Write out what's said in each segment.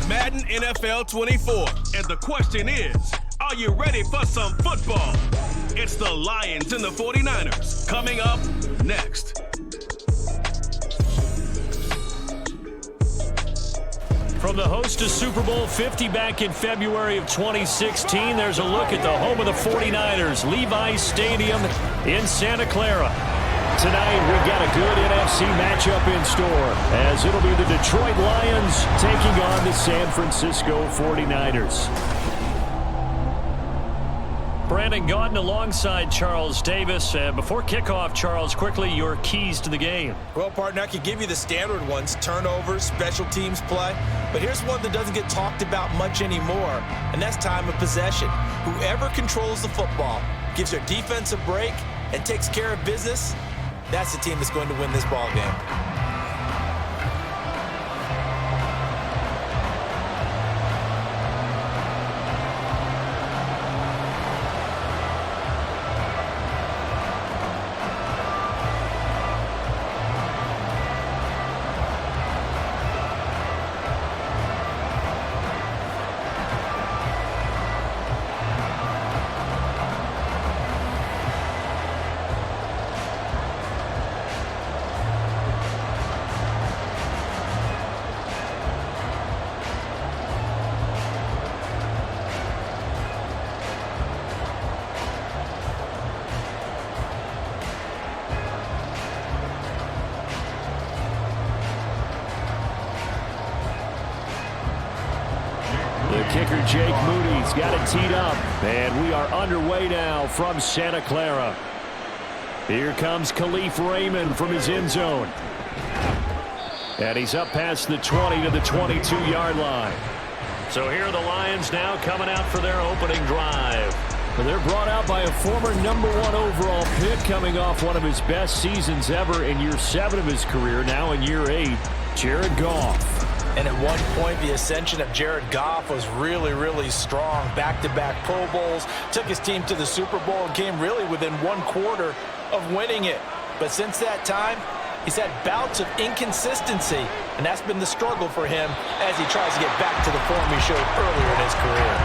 Madden NFL 24. And the question is, are you ready for some football? It's the Lions and the 49ers coming up next. From the host to Super Bowl 50 back in February of 2016, there's a look at the home of the 49ers, Levi's Stadium in Santa Clara. Tonight, we've got a good NFC matchup in store, as it'll be the Detroit Lions taking on the San Francisco 49ers. Brandon Gaudin alongside Charles Davis. Before kickoff, Charles, quickly your keys to the game. Well, partner, I can give you the standard ones, turnovers, special teams play. But here's one that doesn't get talked about much anymore, and that's time of possession. Whoever controls the football, gives their defense a break, and takes care of business, that's the team that's going to win this ball game. Kicker Jake Moody's got it teed up, and we are underway now from Santa Clara. Here comes Khalif Raymond from his end zone. And he's up past the 20 to the 22-yard line. So here are the Lions now coming out for their opening drive. They're brought out by a former #1 overall pick coming off one of his best seasons ever in year 7 of his career, now in year 8, Jared Goff. And at one point, the ascension of Jared Goff was really, really strong. Back-to-back Pro Bowls, took his team to the Super Bowl, and came really within 1/4 of winning it. But since that time, he's had bouts of inconsistency, and that's been the struggle for him as he tries to get back to the form he showed earlier in his career.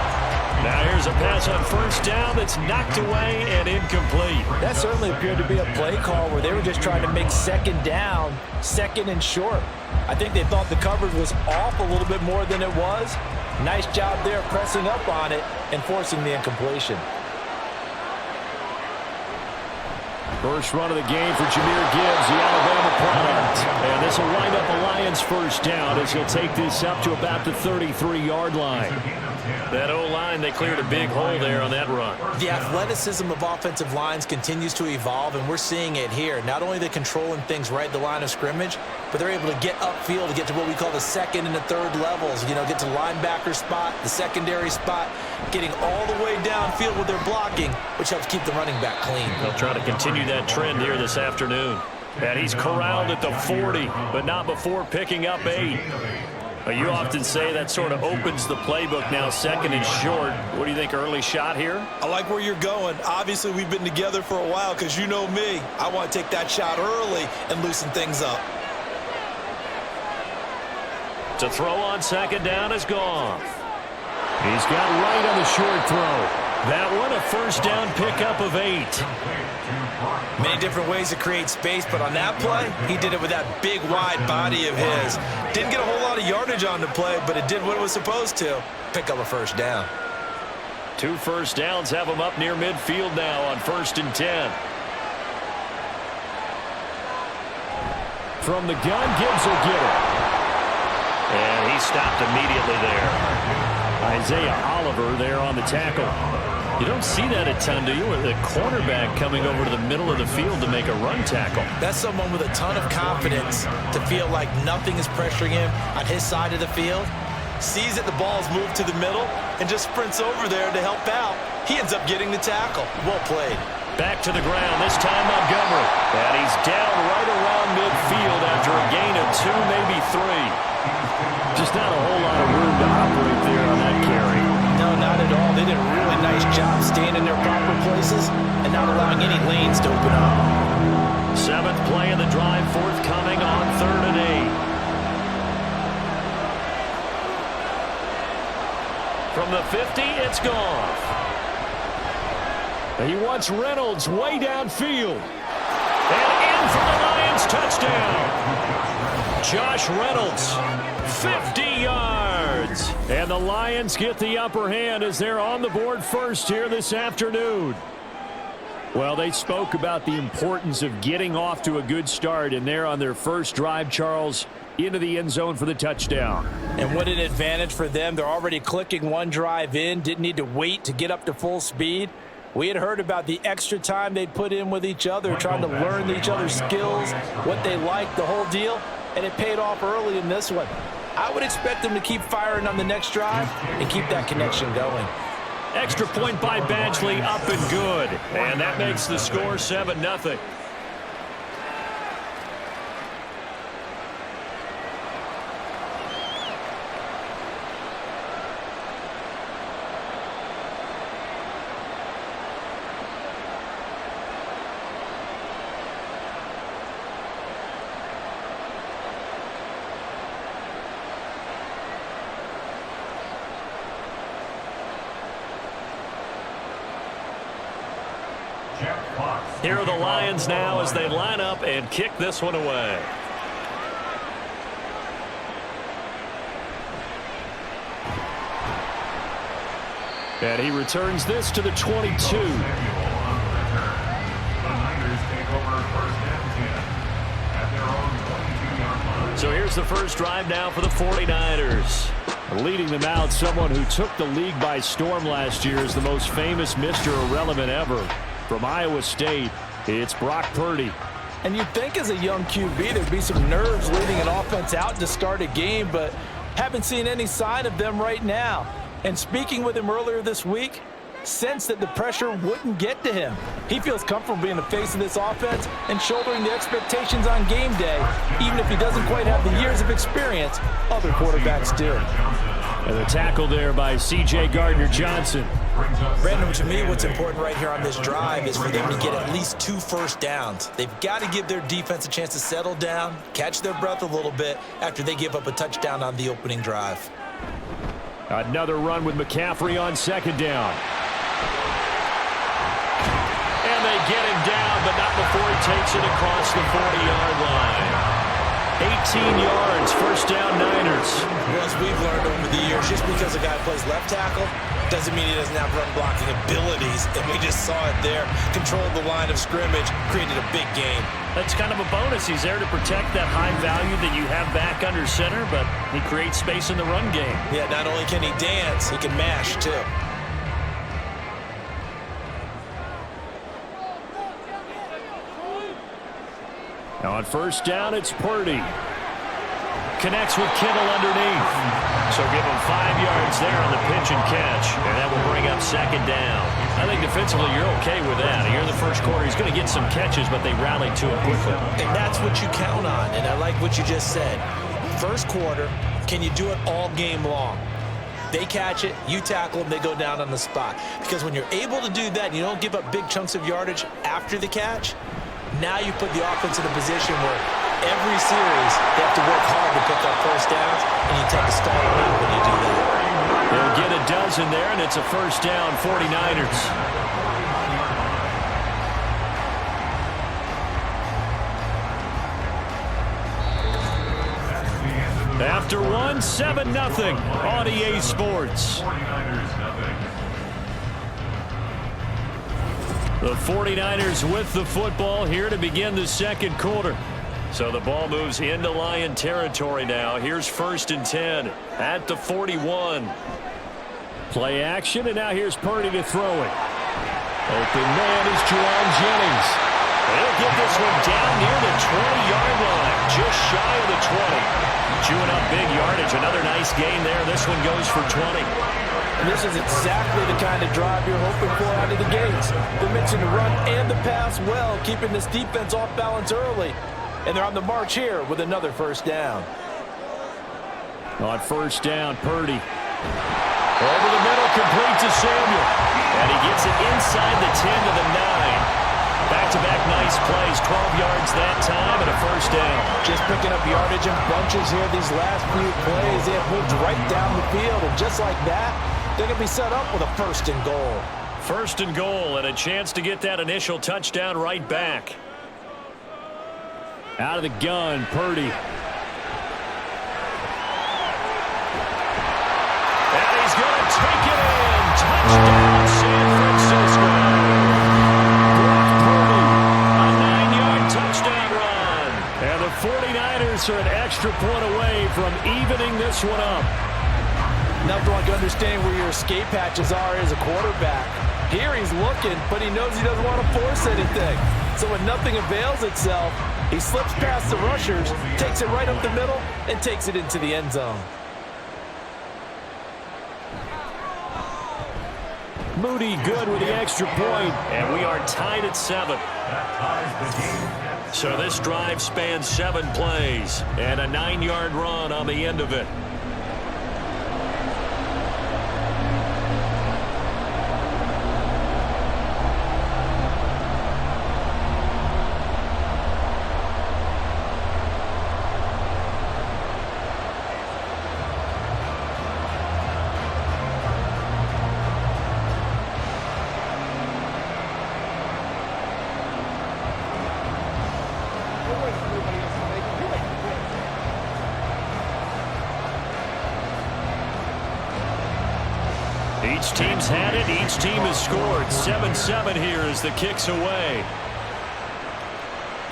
Now here's a pass on first down that's knocked away and incomplete. That certainly appeared to be a play call where they were just trying to make second down, second and short. I think they thought the coverage was off a little bit more than it was. Nice job there pressing up on it and forcing the incompletion. First run of the game for Jahmyr Gibbs, the Alabama product. And this will wind up a Lions first down as he'll take this up to about the 33-yard line. That O-line, they cleared a big hole there on that run. The athleticism of offensive lines continues to evolve, and we're seeing it here. Not only are they controlling things right at the line of scrimmage, but they're able to get upfield to get to what we call the second and the third levels. You know, get to the linebacker spot, the secondary spot, getting all the way downfield with their blocking, which helps keep the running back clean. They'll try to continue that trend here this afternoon. And he's corralled at the 40, but not before picking up 8. You often say that sort of opens the playbook now, second and short. What do you think, early shot here? I like where you're going. Obviously, we've been together for a while because you know me. I want to take that shot early and loosen things up. To throw on second down is Goff. He's got right on the short throw. That one, a first down pickup of 8. Many different ways to create space, but on that play, he did it with that big, wide body of his. Didn't get a whole lot of yardage on the play, but it did what it was supposed to. Pick up a first down. 2 first downs have him up near midfield now on 1st and 10. From the gun, Gibbs will get it. And he stopped immediately there. Isaiah Oliver there on the tackle. You don't see that a ton, do you? With a cornerback coming over to the middle of the field to make a run tackle. That's someone with a ton of confidence to feel like nothing is pressuring him on his side of the field. Sees that the ball's moved to the middle and just sprints over there to help out. He ends up getting the tackle. Well played. Back to the ground, this time Montgomery. And he's down right around midfield after a gain of 2, maybe 3. Just not a whole lot of room to operate there on that carry. No, not at all. They did a really nice job staying in their proper places and not allowing any lanes to open up. 7th play of the drive, forthcoming on 3rd and 8. the 50, it's Goff. He wants Reynolds way downfield. And in for the Lions touchdown. Josh Reynolds, 50 yards. And the Lions get the upper hand as they're on the board first here this afternoon. Well, they spoke about the importance of getting off to a good start, and they're on their first drive, Charles, into the end zone for the touchdown. And what an advantage for them. They're already clicking one drive in, didn't need to wait to get up to full speed. We had heard about the extra time they'd put in with each other, trying to learn each other's skills, what they liked, the whole deal, and it paid off early in this one. I would expect them to keep firing on the next drive and keep that connection going. Extra point by Badgley, up and good. And that makes the score 7-0. Here are the Lions now as they line up and kick this one away. And he returns this to the 22. So here's the first drive now for the 49ers. Leading them out, someone who took the league by storm last year is the most famous Mr. Irrelevant ever. From Iowa State, it's Brock Purdy. And you'd think as a young QB there'd be some nerves leading an offense out to start a game, but haven't seen any sign of them right now. And speaking with him earlier this week, sensed that the pressure wouldn't get to him. He feels comfortable being the face of this offense and shouldering the expectations on game day, even if he doesn't quite have the years of experience other quarterbacks do. And the tackle there by C.J. Gardner-Johnson. Brandon, to me, what's important right here on this drive is for them to get at least 2 first downs. They've got to give their defense a chance to settle down, catch their breath a little bit after they give up a touchdown on the opening drive. Another run with McCaffrey on second down. And they get him down, but not before he takes it across the 40-yard line. 18 yards, first down Niners. Well, as we've learned over the years, just because a guy plays left tackle doesn't mean he doesn't have run blocking abilities, and we just saw it there. Controlled the line of scrimmage, created a big game. That's kind of a bonus. He's there to protect that high value that you have back under center, but he creates space in the run game. Yeah, not only can he dance, he can mash, too. Now on first down, it's Purdy. Connects with Kittle underneath. So give him 5 yards there on the pitch and catch. And that will bring up second down. I think defensively you're okay with that. Here in the first quarter, he's going to get some catches, but they rallied to him quickly. And that's what you count on. And I like what you just said. First quarter, can you do it all game long? They catch it, you tackle them, they go down on the spot. Because when you're able to do that, and you don't give up big chunks of yardage after the catch, now you put the offense in a position where every series they have to work hard to pick up first downs, and you take a stall lead when you do that. They'll get a dozen there, and it's a first down, 49ers. After one, 7-0 on EA Sports. The 49ers with the football here to begin the second quarter. So the ball moves into Lion territory now. Here's 1st and 10 at the 41. Play action, and now here's Purdy to throw it. Open man is Jerome Jennings. He'll get this one down near the 20-yard line, just shy of the 20. Chewing up big yardage. Another nice gain there. This one goes for 20. And this is exactly the kind of drive you're hoping for out of the gates. They're mixing the run and the pass well, keeping this defense off balance early. And they're on the march here with another first down. On first down, Purdy. Over the middle, complete to Samuel. And he gets it inside the 10 to the 9. Back-to-back nice plays, 12 yards that time and a first down. Just picking up yardage in bunches here these last few plays. They have moved right down the field, and just like that, they're going to be set up with a 1st and goal. 1st and goal and a chance to get that initial touchdown right back. Out of the gun, Purdy. And he's going to take it in. Touchdown, San Francisco. Brock Purdy, a 9-yard touchdown run. And the 49ers are an extra point away from evening this one up. Nothing like understanding where your escape hatches are as a quarterback. Here he's looking, but he knows he doesn't want to force anything. So when nothing avails itself, he slips past the rushers, takes it right up the middle, and takes it into the end zone. Moody good with the extra point, and we are tied at 7. So this drive spans 7 plays, and a 9-yard run on the end of it. Each team's had it. Each team has scored. 7-7 here as the kick's away.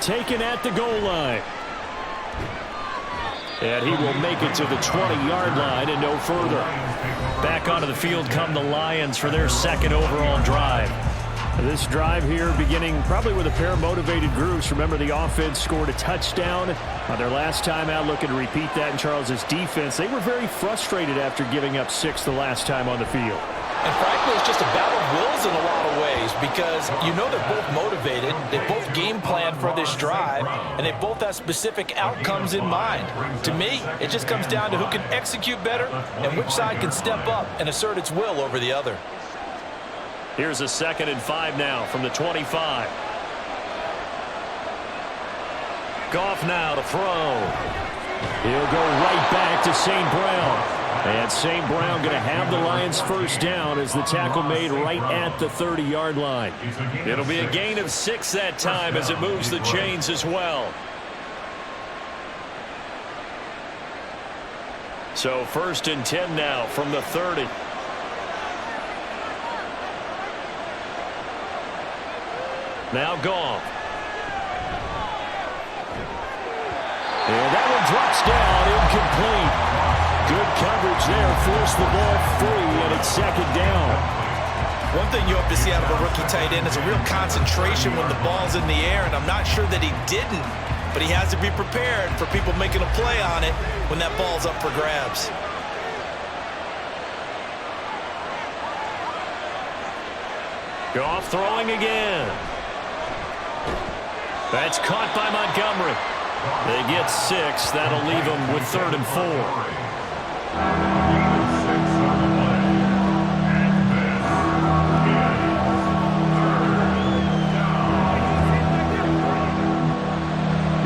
Taken at the goal line. And he will make it to the 20-yard line and no further. Back onto the field come the Lions for their 2nd overall drive. This drive here beginning probably with a pair of motivated groups. Remember, the offense scored a touchdown on their last time out. Looking to repeat that in Charles's defense. They were very frustrated after giving up 6 the last time on the field. And frankly, it's just a battle of wills in a lot of ways because you know they're both motivated, they both game plan for this drive, and they both have specific outcomes in mind. To me, it just comes down to who can execute better and which side can step up and assert its will over the other. Here's a 2nd and 5 now from the 25. Goff now to throw. He'll go right back to St. Brown. And St. Brown going to have the Lions 1st down as the tackle made right at the 30-yard line. It'll be a gain of 6 that time as it moves the chains as well. So 1st and 10 now from the 30. Now Goff. And that one drops down, incomplete. Good coverage there, forced the ball free, and it's 2nd down. One thing you hope to see out of a rookie tight end is a real concentration when the ball's in the air, and I'm not sure that he didn't, but he has to be prepared for people making a play on it when that ball's up for grabs. Goff throwing again. That's caught by Montgomery. They get 6. That'll leave them with 3rd and 4.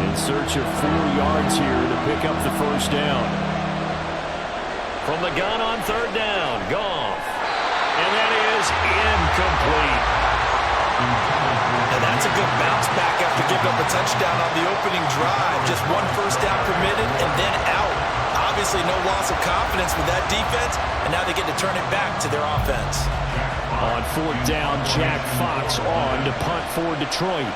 In search of 4 yards here to pick up the 1st down. From the gun on 3rd down, Goff. And that is incomplete. And that's a good bounce back after giving up a touchdown on the opening drive. Just 1 1st down permitted and then out. Obviously no loss of confidence with that defense, and now they get to turn it back to their offense. On 4th down, Jack Fox on to punt for Detroit.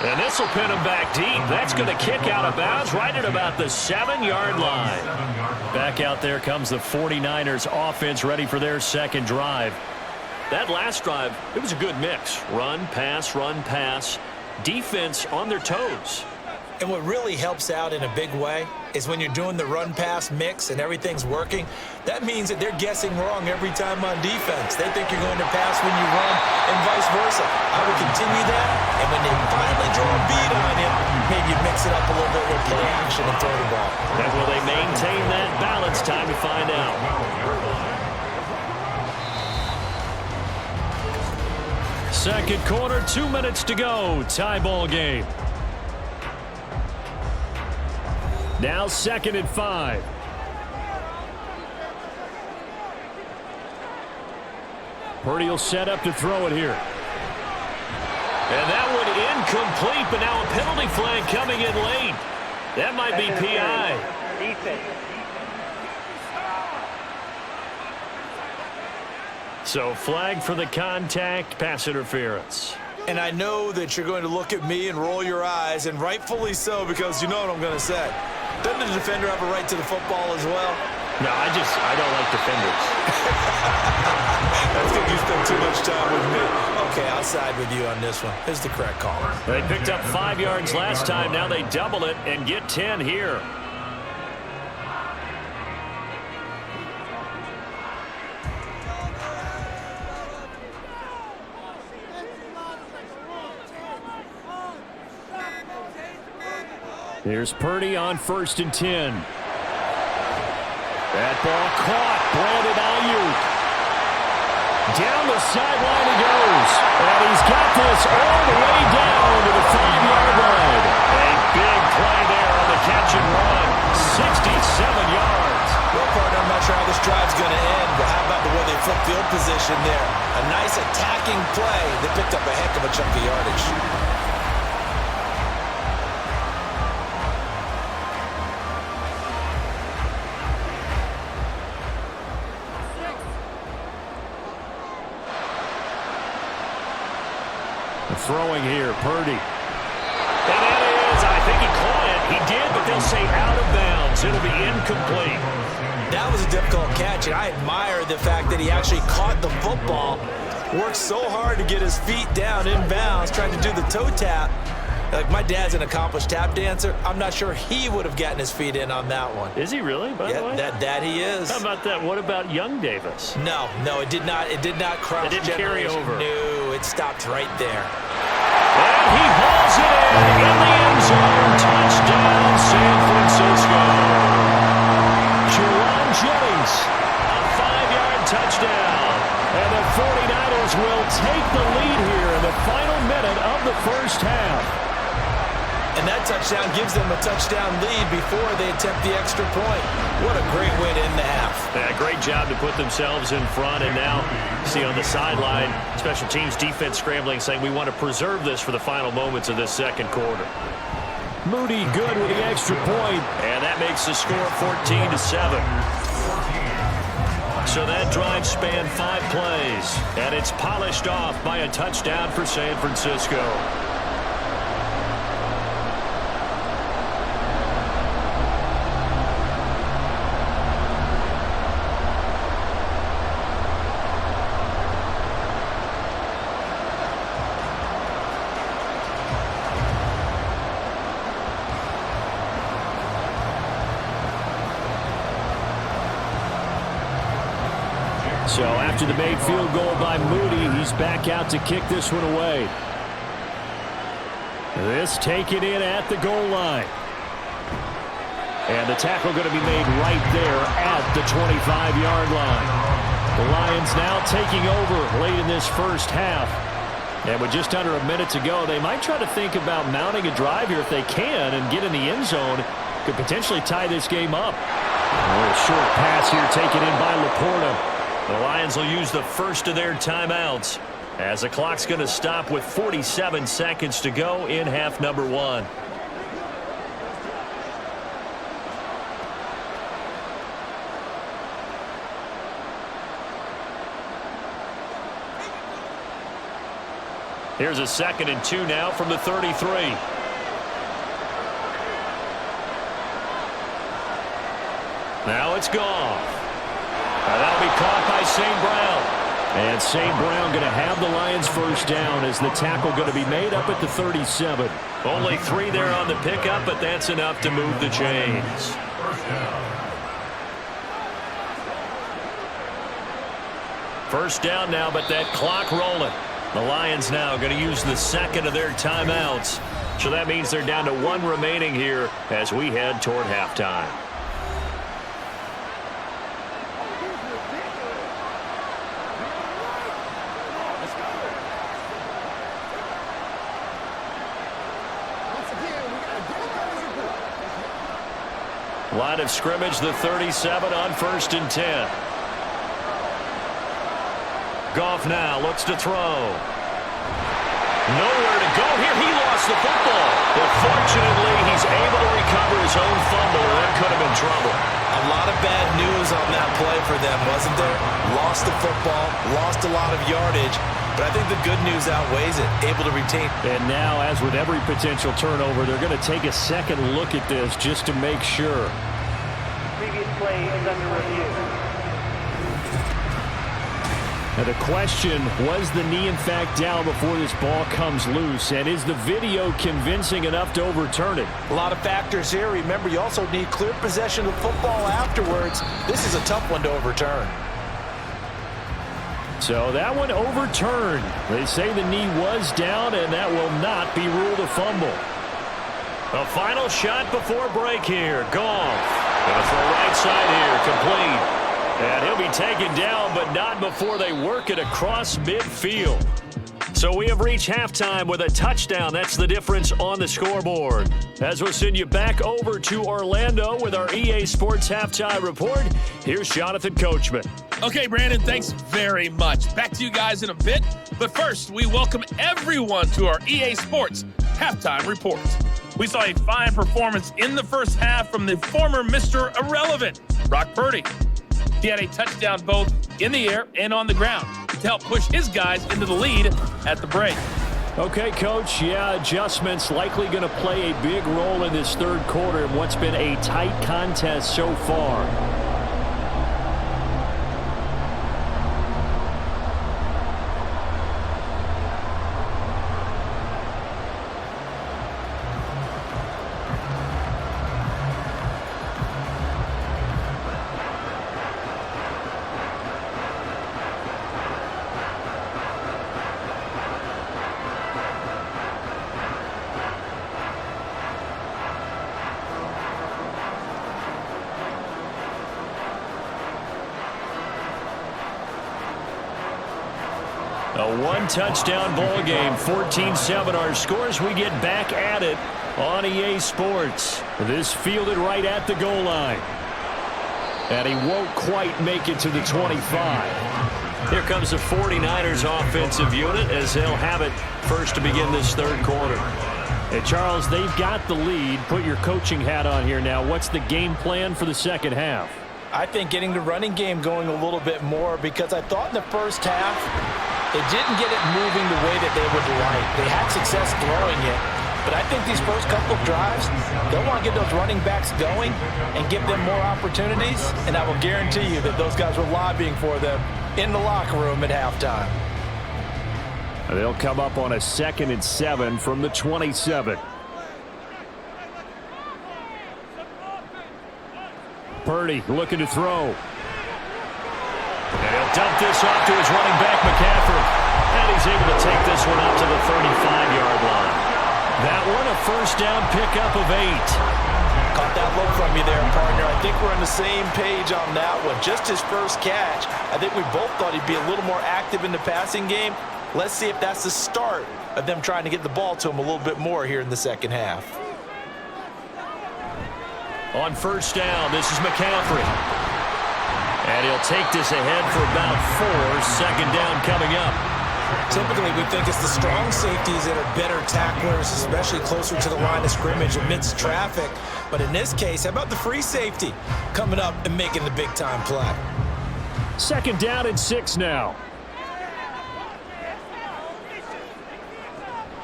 And this will pin him back deep. That's going to kick out of bounds right at about the 7-yard line. Back out there comes the 49ers offense ready for their 2nd drive. That last drive, it was a good mix. Run, pass, defense on their toes. And what really helps out in a big way is when you're doing the run-pass mix and everything's working, that means that they're guessing wrong every time on defense. They think you're going to pass when you run and vice versa. I would continue that, and when they finally draw a beat on you, maybe you mix it up a little bit with play action and throw the ball. And will they maintain that balance? Time to find out. Second quarter, 2 minutes to go. Tie ball game. Now 2nd and 5. Purdy will set up to throw it here. And that one incomplete, but now a penalty flag coming in late. That might be PI. So flag for the contact, pass interference. And I know that you're going to look at me and roll your eyes, and rightfully so, because you know what I'm going to say. Doesn't the defender have a right to the football as well? No, I don't like defenders. That's because you spend too much time with me. Okay, I'll side with you on this one. Here's the correct call. They picked up 5 yards last time. Now they double it and get 10 here. Here's Purdy on 1st and 10. That ball caught. Brandon Ayuk. Down the sideline he goes. And he's got this all the way down to the 5-yard line. A big play there on the catch and run. 67 yards. Well, partner, I'm not sure how this drive's going to end, but how about the way they flip field position there? A nice attacking play. They picked up a heck of a chunk of yardage. Throwing here, Purdy. And that is, I think he caught it. He did, but they'll say out of bounds. It'll be incomplete. That was a difficult catch, and I admire the fact that he actually caught the football. Worked so hard to get his feet down in bounds, trying to do the toe tap. Like, my dad's an accomplished tap dancer. I'm not sure he would have gotten his feet in on that one. Is he really, by the way? That he is. How about that? What about young Davis? No, it did not. It did not cross. It didn't carry over. No, it stopped right there. And he hauls it in the end zone. Touchdown, San Francisco. Jerome Jennings. A 5-yard touchdown. And the 49ers will take the lead here in the final minute of the first half. And that touchdown gives them a touchdown lead before they attempt the extra point. What a great way to end the half. Yeah, great job to put themselves in front. And now, see on the sideline, special teams defense scrambling, saying we want to preserve this for the final moments of this second quarter. Moody good with the extra point. And that makes the score 14-7. So that drive spanned 5 plays. And it's polished off by a touchdown for San Francisco. So after the made field goal by Moody, he's back out to kick this one away. This taken in at the goal line. And the tackle going to be made right there at the 25-yard line. The Lions now taking over late in this first half. And with just under a minute to go, they might try to think about mounting a drive here if they can and get in the end zone. Could potentially tie this game up. A little short pass here taken in by Laporta. The Lions will use the first of their timeouts as the clock's going to stop with 47 seconds to go in half number 1. Here's a 2nd and 2 now from the 33. Now it's gone. That'll be caught by St. Brown. And St. Brown going to have the Lions first down as the tackle going to be made up at the 37. Only 3 there on the pickup, but that's enough to move the chains. First down now, but that clock rolling. The Lions now going to use the second of their timeouts. So that means they're down to 1 remaining here as we head toward halftime. Line of scrimmage, the 37 on 1st and 10. Goff now looks to throw. Nowhere to go here. He lost the football. But fortunately, he's able to recover his own fumble, or that could have been trouble. A lot of bad news on that play for them, wasn't there? Lost the football, lost a lot of yardage, but I think the good news outweighs it. Able to retain. And now, as with every potential turnover, they're going to take a second look at this just to make sure. Previous play is under review. Now the question, was the knee in fact down before this ball comes loose? And is the video convincing enough to overturn it? A lot of factors here. Remember, you also need clear possession of football afterwards. This is a tough one to overturn. So that one overturned. They say the knee was down, and that will not be ruled a fumble. A final shot before break here. Goff. Gonna throw right side here. Complete. And he'll be taken down, but not before they work it across midfield. So we have reached halftime with a touchdown. That's the difference on the scoreboard. As we'll send you back over to Orlando with our EA Sports Halftime Report, here's Jonathan Coachman. Okay, Brandon, thanks very much. Back to you guys in a bit. But first, we welcome everyone to our EA Sports Halftime Report. We saw a fine performance in the first half from the former Mr. Irrelevant, Brock Purdy. He had a touchdown both in the air and on the ground to help push his guys into the lead at the break. Okay, Coach, yeah, adjustments likely going to play a big role in this third quarter in what's been a tight contest so far. A one-touchdown ball game, 14-7 our scores. We get back at it on EA Sports. This fielded right at the goal line. And he won't quite make it to the 25. Here comes the 49ers offensive unit as they'll have it first to begin this third quarter. Hey, Charles, they've got the lead. Put your coaching hat on here now. What's the game plan for the second half? I think getting the running game going a little bit more, because I thought in the first half they didn't get it moving the way that they would like. They had success throwing it, but I think these first couple of drives, they'll want to get those running backs going and give them more opportunities, and I will guarantee you that those guys were lobbying for them in the locker room at halftime. They'll come up on a 2nd and 7 from the 27. Purdy looking to throw. And he'll dump this off to his running back, McCaffrey. And he's able to take this one out to the 35-yard line. That one a first down pickup of 8. Caught that look from you there, partner. I think we're on the same page on that one. Just his first catch. I think we both thought he'd be a little more active in the passing game. Let's see if that's the start of them trying to get the ball to him a little bit more here in the second half. On first down, this is McCaffrey. And he'll take this ahead for about 4. Second down coming up. Typically, we think it's the strong safeties that are better tacklers, especially closer to the line of scrimmage amidst traffic. But in this case, how about the free safety coming up and making the big-time play? 2nd down and 6 now.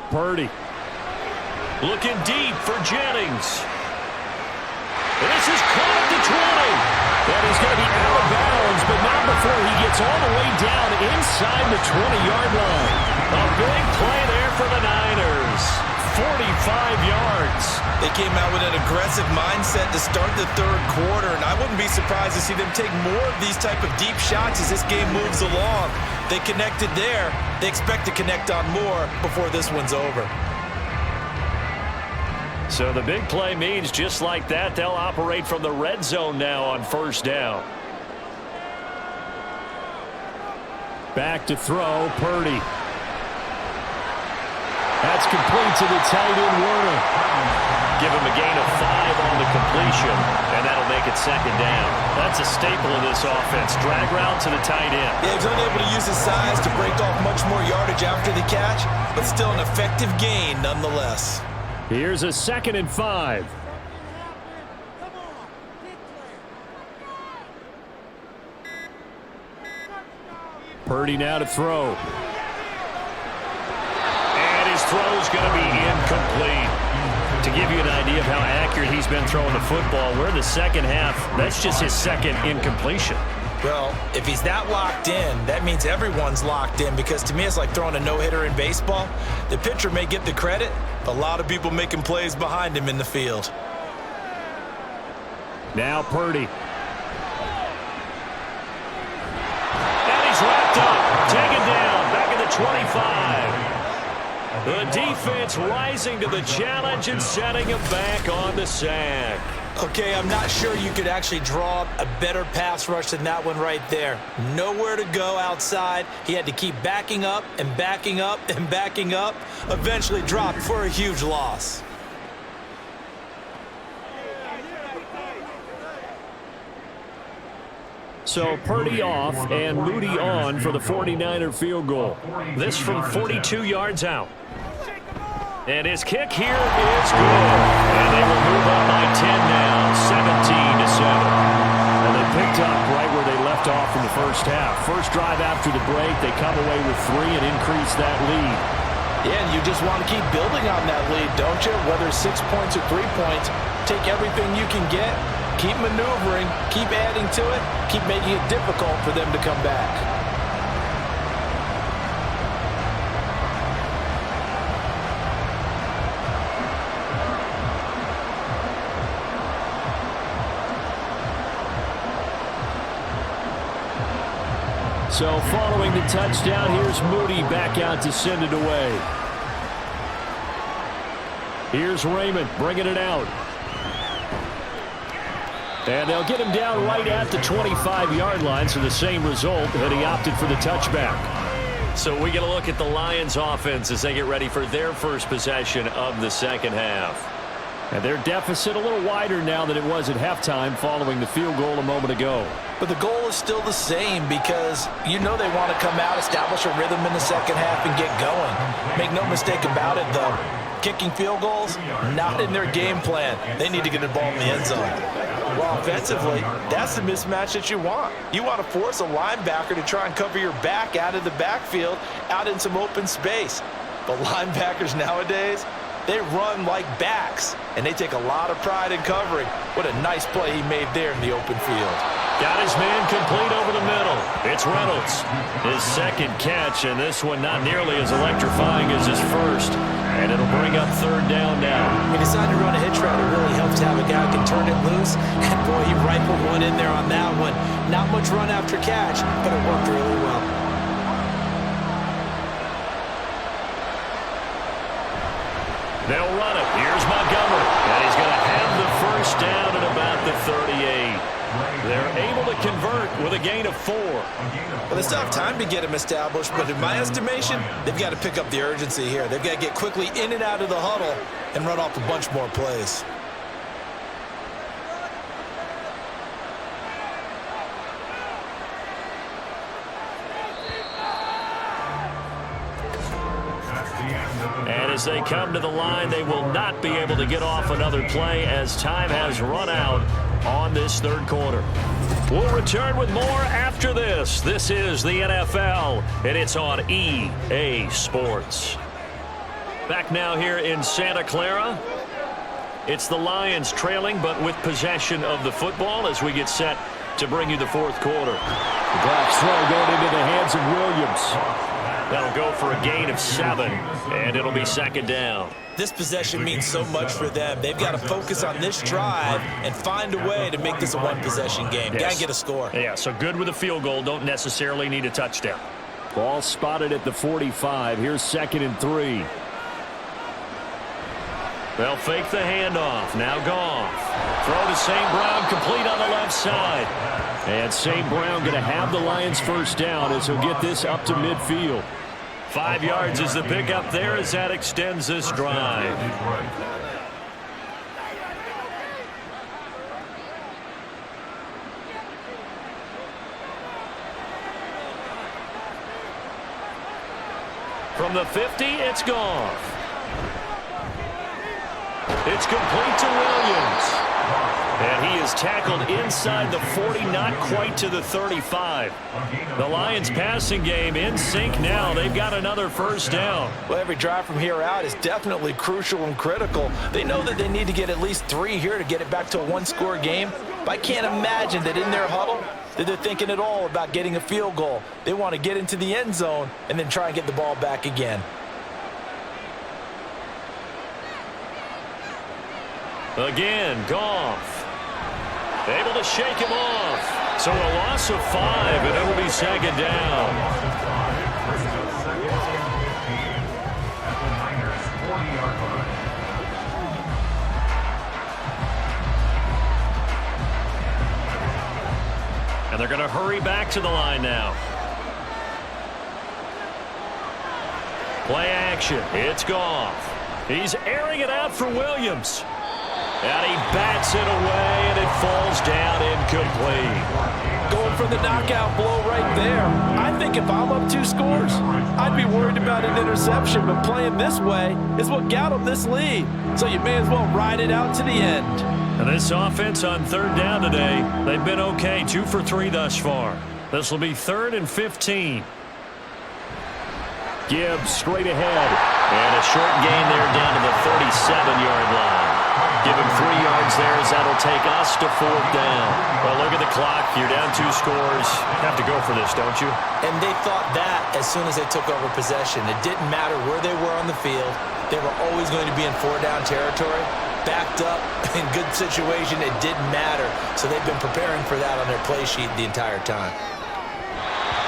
Purdy. Looking deep for Jennings. This is caught at the 20. And he's going to be out of bounds, but not before he gets all the way down inside the 20-yard line. A big play there for the Niners. 45 yards. They came out with an aggressive mindset to start the third quarter, and I wouldn't be surprised to see them take more of these type of deep shots as this game moves along. They connected there. They expect to connect on more before this one's over. So the big play means just like that, they'll operate from the red zone now on first down. Back to throw, Purdy. That's complete to the tight end, Werner. Give him a gain of 5 on the completion, and that'll make it second down. That's a staple of this offense. Drag route to the tight end. Yeah, he's unable to use his size to break off much more yardage after the catch, but still an effective gain nonetheless. Here's a 2nd and 5. Purdy now to throw. And his throw's going to be incomplete. To give you an idea of how accurate he's been throwing the football, we're in the second half. That's just his second incompletion. Well, if he's that locked in, that means everyone's locked in, because to me it's like throwing a no-hitter in baseball. The pitcher may get the credit, but a lot of people making plays behind him in the field. Now Purdy. And he's wrapped up, taken down, back at the 25. The defense rising to the challenge and setting him back on the sack. Okay, I'm not sure you could actually draw up a better pass rush than that one right there. Nowhere to go outside. He had to keep backing up and backing up and backing up. Eventually dropped for a huge loss. So Purdy off and Moody on for the 49er field goal. This from 42 yards out. And his kick here is good. And they will move up by 10 now, 17-7. And they picked up right where they left off in the first half. First drive after the break, they come away with 3 and increase that lead. Yeah, and you just want to keep building on that lead, don't you? Whether it's 6 points or 3 points, take everything you can get, keep maneuvering, keep adding to it, keep making it difficult for them to come back. So following the touchdown, here's Moody back out to send it away. Here's Raymond bringing it out. And they'll get him down right at the 25-yard line, so the same result, and he opted for the touchback. So we get a look at the Lions offense as they get ready for their first possession of the second half. And their deficit a little wider now than it was at halftime following the field goal a moment ago. But the goal is still the same, because you know they want to come out, establish a rhythm in the second half, and get going. Make no mistake about it, though. Kicking field goals, not in their game plan. They need to get the ball in the end zone. Well, offensively, that's the mismatch that you want. You want to force a linebacker to try and cover your back out of the backfield, out in some open space. But linebackers nowadays, they run like backs, and they take a lot of pride in covering. What a nice play he made there in the open field. Got his man complete over the middle. It's Reynolds. His second catch, and this one not nearly as electrifying as his first. And it'll bring up third down now. He decided to run a hitch route. It really helps to have a guy who can turn it loose. And boy, he rifled one in there on that one. Not much run after catch, but it worked really well. They'll run it. Here's Montgomery. And he's going to have the first down at about the 38. They're able to convert with a gain of 4. Well, they still have time to get him established, but in my estimation, they've got to pick up the urgency here. They've got to get quickly in and out of the huddle and run off a bunch more plays. And as they come to the line, they will not be able to get off another play as time has run out on this third quarter. We'll return with more after this. This is the NFL, and it's on EA Sports. Back now here in Santa Clara. It's the Lions trailing, but with possession of the football as we get set to bring you the fourth quarter. The Blacks throw going into the hands of Williams. That'll go for a gain of 7, and it'll be second down. This possession means so much for them. They've got to focus on this drive and find a way to make this a one-possession game. Yes. Got to get a score. Yeah, so good with a field goal. Don't necessarily need a touchdown. Ball spotted at the 45. Here's 2nd and 3. They'll fake the handoff. Now Goff. Throw to St. Brown, complete on the left side. And St. Brown going to have the Lions first down as he'll get this up to midfield. 5 yards is the pickup there as that extends this drive. From the 50, it's Goff. It's complete to Williams. And he is tackled inside the 40, not quite to the 35. The Lions passing game in sync now. They've got another first down. Well, every drive from here out is definitely crucial and critical. They know that they need to get at least 3 here to get it back to a one-score game. But I can't imagine that in their huddle that they're thinking at all about getting a field goal. They want to get into the end zone and then try and get the ball back again. Again, Goff. Able to shake him off. So a loss of 5, and it'll be second down. And they're going to hurry back to the line now. Play action. It's Goff. He's airing it out for Williams. And he bats it away, and it falls down incomplete. Going for the knockout blow right there. I think if I'm up 2 scores, I'd be worried about an interception, but playing this way is what got them this lead. So you may as well ride it out to the end. And this offense on third down today, they've been okay, 2 for 3 thus far. This will be 3rd and 15. Gibbs straight ahead. And a short gain there down to the 37-yard line. Give him 3 yards there as that'll take us to 4th down. Well, look at the clock. You're down 2 scores. Have to go for this, don't you? And they thought that as soon as they took over possession. It didn't matter where they were on the field. They were always going to be in 4-down territory. Backed up, in good situation, it didn't matter. So they've been preparing for that on their play sheet the entire time.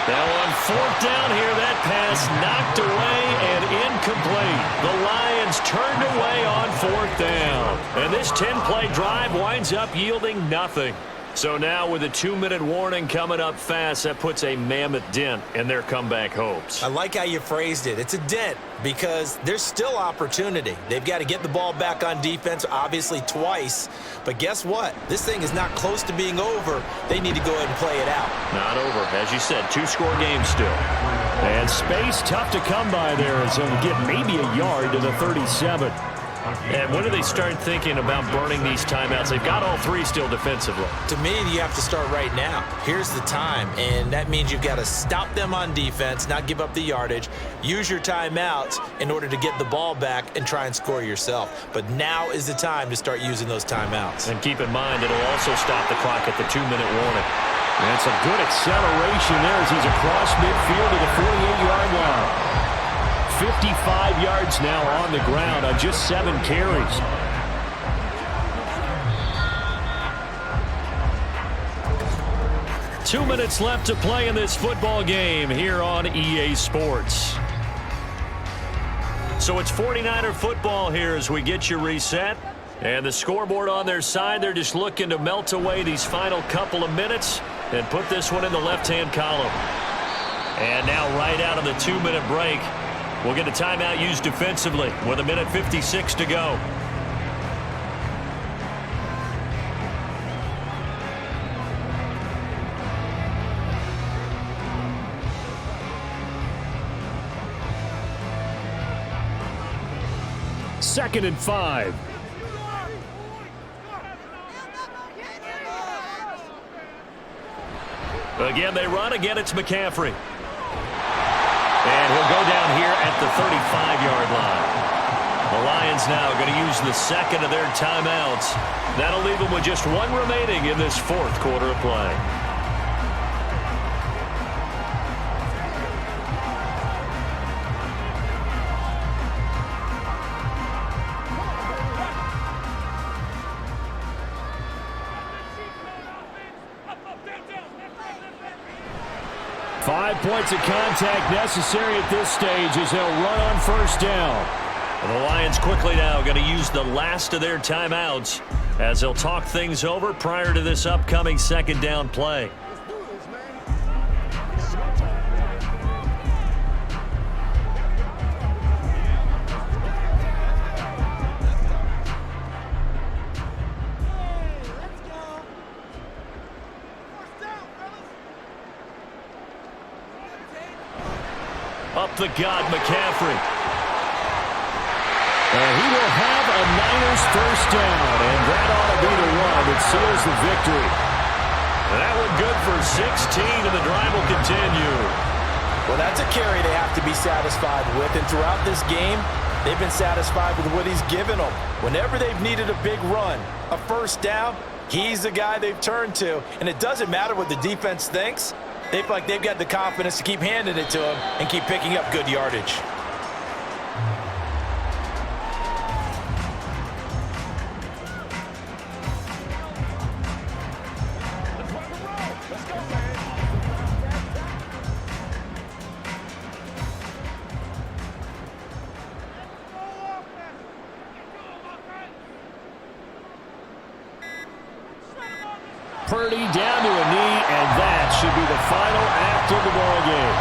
Now on 4th down here, that pass knocked away and incomplete. The Lions turned away on 4th down. And this 10-play drive winds up yielding nothing. So now with a 2-minute warning coming up fast, that puts a mammoth dent in their comeback hopes. I like how you phrased it. It's a dent because there's still opportunity. They've got to get the ball back on defense, obviously twice. But guess what? This thing is not close to being over. They need to go ahead and play it out. Not over. As you said, 2-score game still. And space tough to come by there as they'll get maybe a yard to the 37. And when do they start thinking about burning these timeouts? They've got all 3 still defensively. To me, you have to start right now. Here's the time, and that means you've got to stop them on defense, not give up the yardage, use your timeouts in order to get the ball back and try and score yourself. But now is the time to start using those timeouts. And keep in mind, it'll also stop the clock at the 2-minute warning. That's a good acceleration there as he's across midfield to the 48-yard line. 55 yards now on the ground on just 7 carries. Two minutes left to play in this football game here on EA Sports. So it's 49er football here as we get you reset. And the scoreboard on their side, they're just looking to melt away these final couple of minutes and put this one in the left-hand column. And now right out of the 2-minute break, we'll get a timeout used defensively with 1:56 to go. Second and 5. Again, they run. Again, it's McCaffrey. And he'll go down here at the 35-yard line. The Lions now going to use the second of their timeouts. That'll leave them with just 1 remaining in this 4th quarter of play. Five points of contact necessary at this stage as they'll run on first down. And the Lions quickly now going to use the last of their timeouts as they'll talk things over prior to this upcoming second down play. up the gut, McCaffrey. And he will have a Niners first down, and that ought to be the one that seals the victory. That one good for 16, and the drive will continue. Well, that's a carry they have to be satisfied with, and throughout this game, they've been satisfied with what he's given them. Whenever they've needed a big run, a first down, he's the guy they've turned to, and it doesn't matter what the defense thinks. They feel like they've got the confidence to keep handing it to him and keep picking up good yardage. Purdy down to a knee, and that should be the final act of the ball game.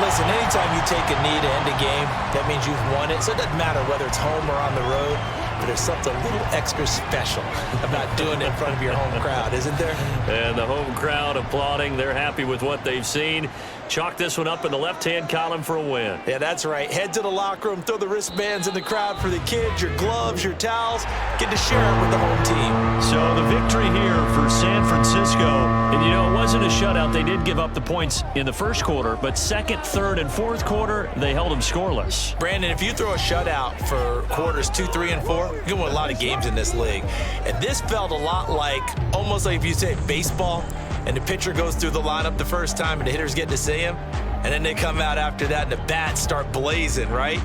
Listen, anytime you take a knee to end a game, that means you've won it. So it doesn't matter whether it's home or on the road, but there's something a little extra special about doing it in front of your home crowd, isn't there? And the home crowd applauding. They're happy with what they've seen. Chalk this one up in the left-hand column for a win. Yeah, that's right. Head to the locker room, throw the wristbands in the crowd for the kids, your gloves, your towels. Get to share it with the home team. So the victory here for San Francisco. And, you know, it wasn't a shutout. They did give up the points in the first quarter, but second, third, and fourth quarter, they held them scoreless. Brandon, if you throw a shutout for quarters 2, 3, and 4, you can win a lot of games in this league. And this felt a lot like, almost like if you say baseball, and the pitcher goes through the lineup the first time and the hitters get to see him, and then they come out after that and the bats start blazing, right?